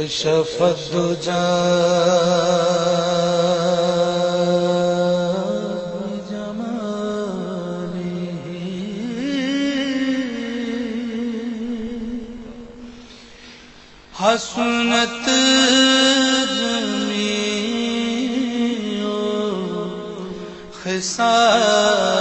كشف الدجى بجماله حسنت جميع خصاله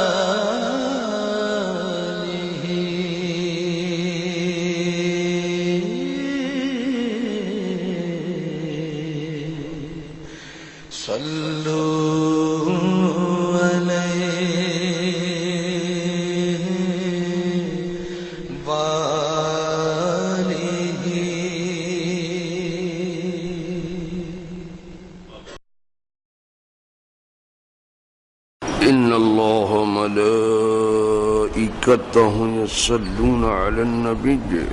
صلوا عليه وآله إن الله وملائكته يصلون على النبي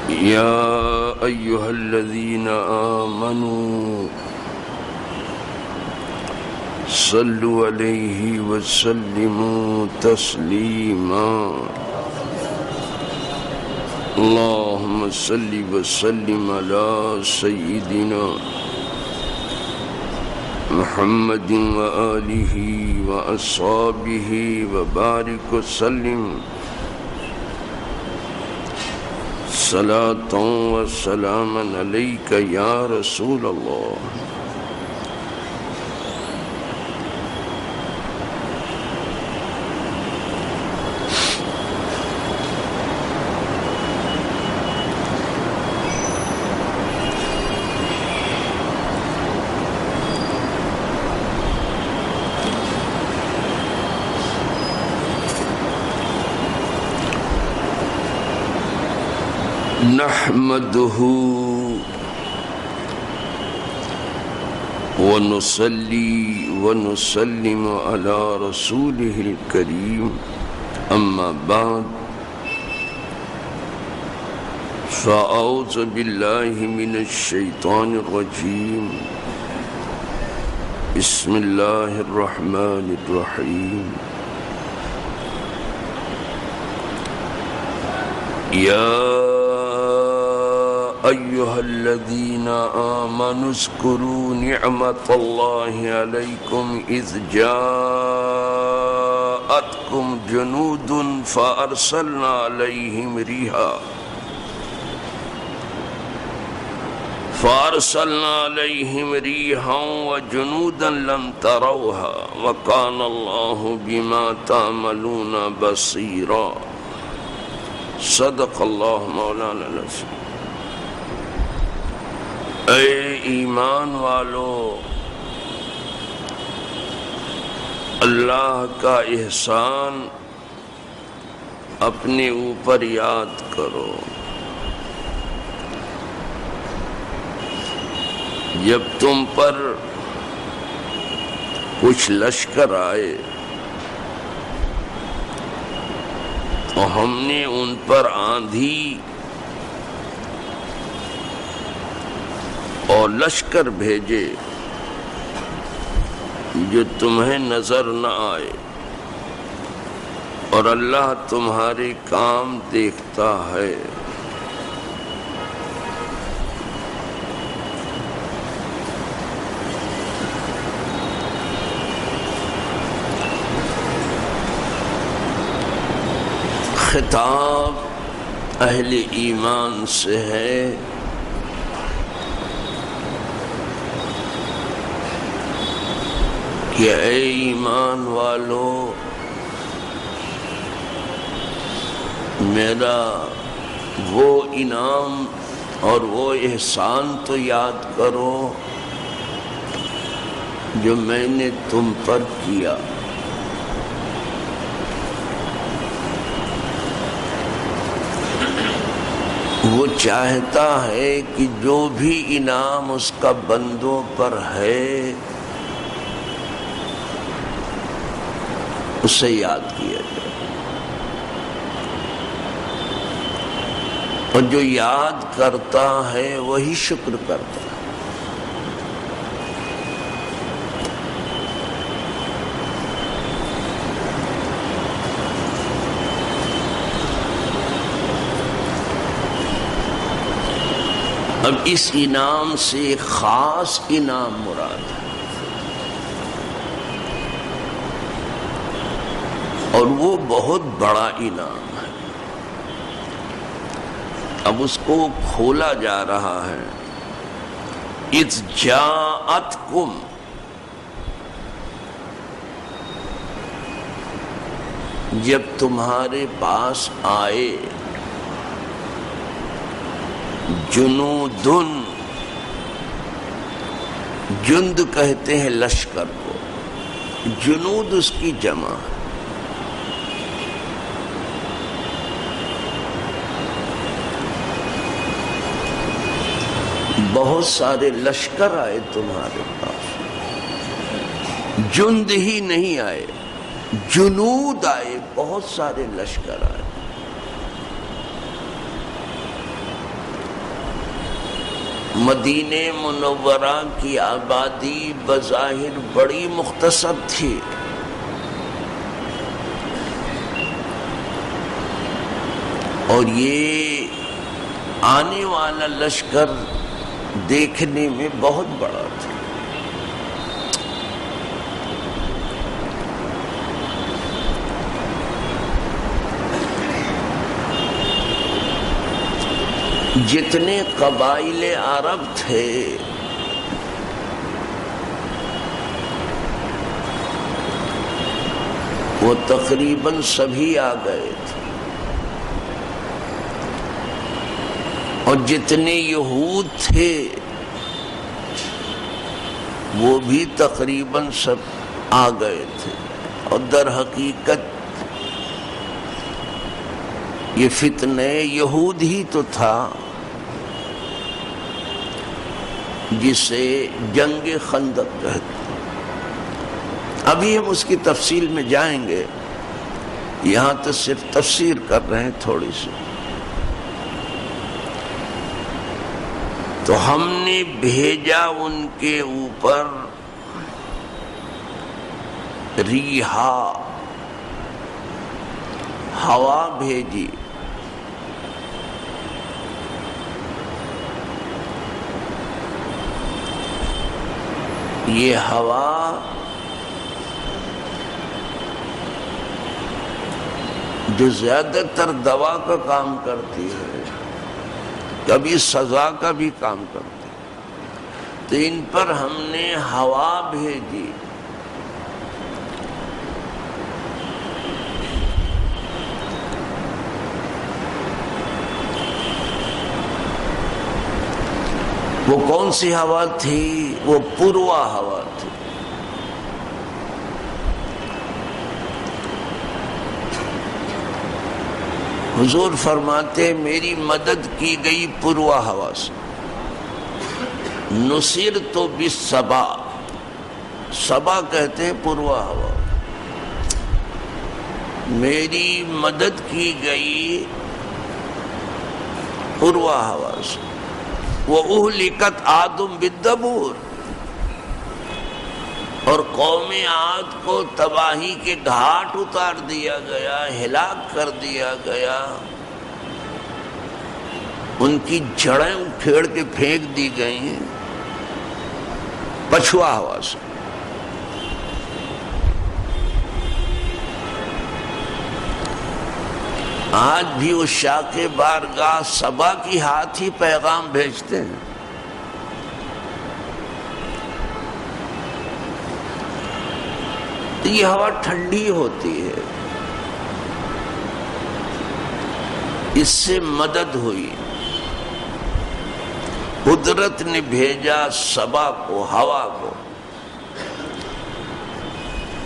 يا أيها الذين آمنوا صلوا عليه وسلموا تسليما اللهم صل وسلم على سيدنا محمد وآله وأصحابه وبارك وسلم صلاة وسلاما عليك يا رسول الله نحمده ونصلي ونسلم على رسوله الكريم أما بعد فأعوذ بالله من الشيطان الرجيم بسم الله الرحمن الرحيم يا أيها الذين آمنوا اذكروا نعمة الله عليكم إذ جاءتكم جنود فأرسلنا عليهم ريحا وجنودا لم تروها وكان الله بما تعملون بصيرا صدق الله مولانا العظيم اے ایمان والو اللہ کا احسان اپنے اوپر یاد کرو جب تم پر کچھ لشکر آئے تو ہم نے ان پر آندھی اور لشکر بھیجے جو تمہیں نظر نہ آئے اور اللہ تمہارے کام دیکھتا ہے خطاب اہل ایمان سے ہے کہ اے ایمان والو میرا وہ انعام اور وہ احسان تو یاد کرو جو میں نے تم پر کیا وہ چاہتا ہے کہ جو بھی انعام اس کا بندوں پر ہے اسے یاد کیا جائے اور جو یاد کرتا ہے وہی شکر کرتا ہے اب اس انعام سے ایک خاص انعام مراد ہے، اور وہ بہت بڑا انعام ہے۔ اب اس کو کھولا جا رہا ہے۔ اذ جاءتکم، جب تمہارے پاس آئے، جنودن، جند کہتے ہیں لشکر کو، جنود اس کی جمع ہے۔ بہت سارے لشکر آئے تمہارے پاس، جند ہی نہیں آئے، جنود آئے، بہت سارے لشکر آئے۔ مدینہ منورہ کی آبادی بظاہر بڑی مختصر تھی، اور یہ آنے والا لشکر دیکھنے میں بہت بڑا تھا۔ جتنے قبائل عرب تھے وہ تقریباً سبھی آ گئے تھے، اور جتنے یہود تھے وہ بھی تقریباً سب آ گئے تھے، اور در حقیقت یہ فتنہ یہود ہی تو تھا جسے جنگ خندق کہتے۔ ابھی ہم اس کی تفصیل میں جائیں گے، یہاں تو صرف تفسیر کر رہے ہیں تھوڑی سی۔ تو ہم نے بھیجا ان کے اوپر ریحا، ہوا بھیجی، یہ ہوا جو زیادہ تر دوا کا کام کرتی ہے، کبھی سزا کا بھی کام کرتی ہے، تو ان پر ہم نے ہوا بھیجی۔ وہ کون سی ہوا تھی؟ وہ پوروا ہوا تھی۔ حضور فرماتے میری مدد کی گئی پوروا ہوا سے، نصرت بالصبا، صبا کہتے ہیں پوروا ہوا، میری مدد کی گئی پوروا ہوا سے۔ وَأُهْلِكَتْ عَادٌ بِالدَّبُورِ، اور قوم عاد کو تباہی کے گھاٹ اتار دیا گیا، ہلاک کر دیا گیا، ان کی جڑیں اکھیڑ کے پھینک دی گئیں پچھوا ہوا سے۔ آج بھی وہ شاہ بارگاہ صبا کی ہاتھ ہی پیغام بھیجتے ہیں۔ تو یہ ہوا ٹھنڈی ہوتی ہے، اس سے مدد ہوئی۔ قدرت نے بھیجا صبا کو، ہوا کو،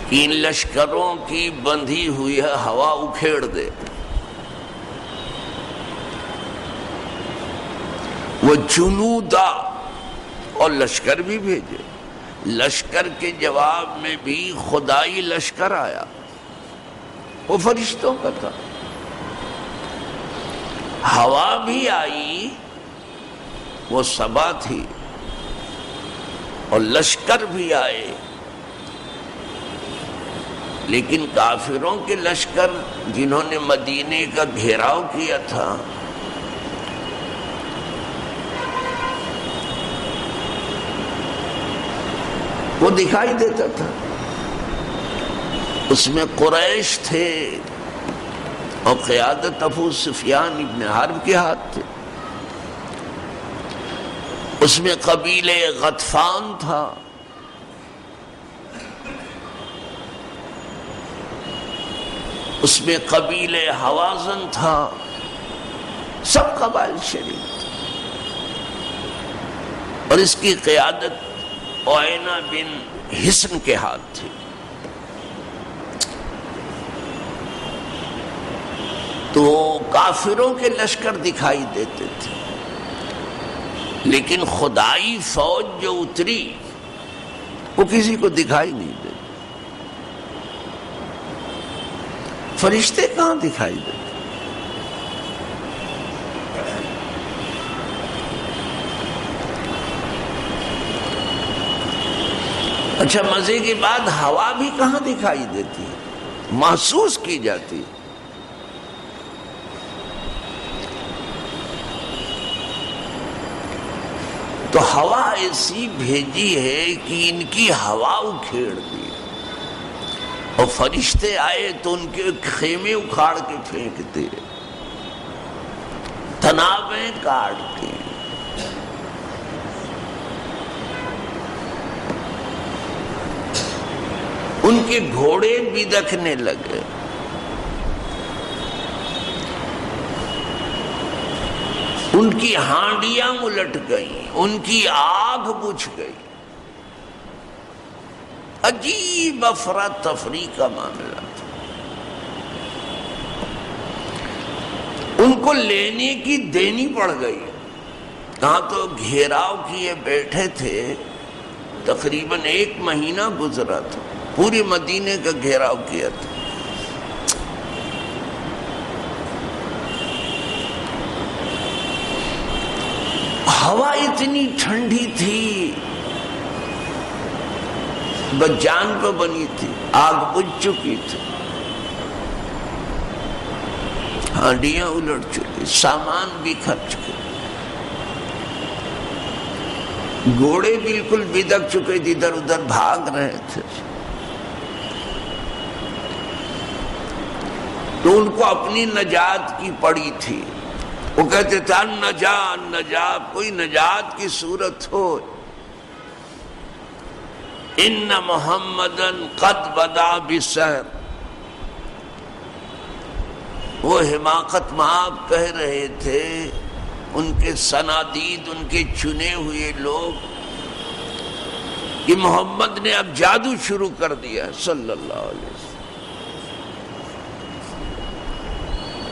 کہ ان لشکروں کی بندھی ہوئی ہے ہوا اکھیڑ دے۔ وہ جنودا، اور لشکر بھی بھیجے، لشکر کے جواب میں بھی خدائی لشکر آیا، وہ فرشتوں کا تھا۔ ہوا بھی آئی، وہ صبا تھی، اور لشکر بھی آئے، لیکن کافروں کے لشکر جنہوں نے مدینے کا گھیراؤ کیا تھا، وہ دکھائی دیتا تھا. اس میں قریش تھے اور قیادت ابو سفیان ابن حرب کے ہاتھ تھے. اس میں قبیلے غطفان تھا. اس میں قبیلے حوازن تھا. سب قبائل شریک تھے اور اس کی قیادت عینہ بن حصن کے ہاتھ تھی. تو کافروں کے لشکر دکھائی دیتے تھے لیکن خدائی فوج جو اتری وہ کسی کو دکھائی نہیں دیتی. فرشتے کہاں دکھائی دیتے؟ اچھا مزے کی بات ہوا بھی کہاں دکھائی دیتی ہے؟ محسوس کی جاتی ہے. تو ہوا ایسی بھیجی ہے کہ ان کی ہوا اکھیڑ دی اور فرشتے آئے تو ان کے خیمے اکھاڑ کے پھینکتے, تنابیں کاٹتے. ان کے گھوڑے بھی دکھنے لگے. ان کی ہانڈیاں الٹ گئیں, ان کی آگ بجھ گئی. عجیب افراتفری کا معاملہ تھا. ان کو لینے کی دینی پڑ گئی. کہاں تو گھیراؤ کیے بیٹھے تھے, تقریباً 1 مہینہ گزرا تھا, پورے مدینے کا گھیراؤ کیا تھا. ہوا اتنی ٹھنڈی تھی, بس جان پہ بنی تھی, آگ بجھ چکی تھی, ہانڈیاں الٹ چکی, سامان بکھر چکے, گھوڑے بالکل بدک چکے, ادھر ادھر بھاگ رہے تھے. تو ان کو اپنی نجات کی پڑی تھی. وہ کہتے تھے نجات, کوئی نجات کی صورت ہو. ان محمدن قد بدا بالسحر. وہ حماقت مآب کہہ رہے تھے, ان کے صنادید, ان کے چنے ہوئے لوگ, کہ محمد نے اب جادو شروع کر دیا صلی اللہ علیہ وسلم.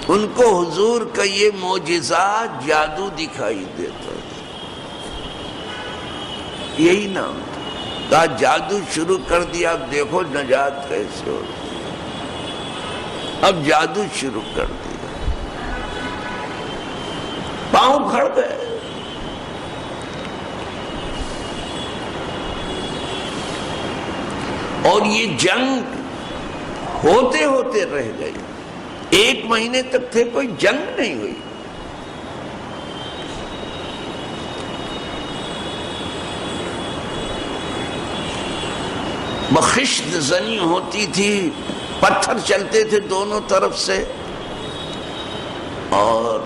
ان کو حضور کا یہ معجزہ جادو دکھائی دیتا تھا. یہی نام تھا. کہا جادو شروع کر دیا, اب دیکھو نجات کیسے ہو. اب جادو شروع کر دیا, پاؤں کھڑ گئے. اور یہ جنگ ہوتے ہوتے رہ گئی. 1 مہینے تک تھے, کوئی جنگ نہیں ہوئی. بخشت زنی ہوتی تھی, پتھر چلتے تھے دونوں طرف سے اور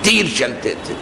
تیر چلتے تھے.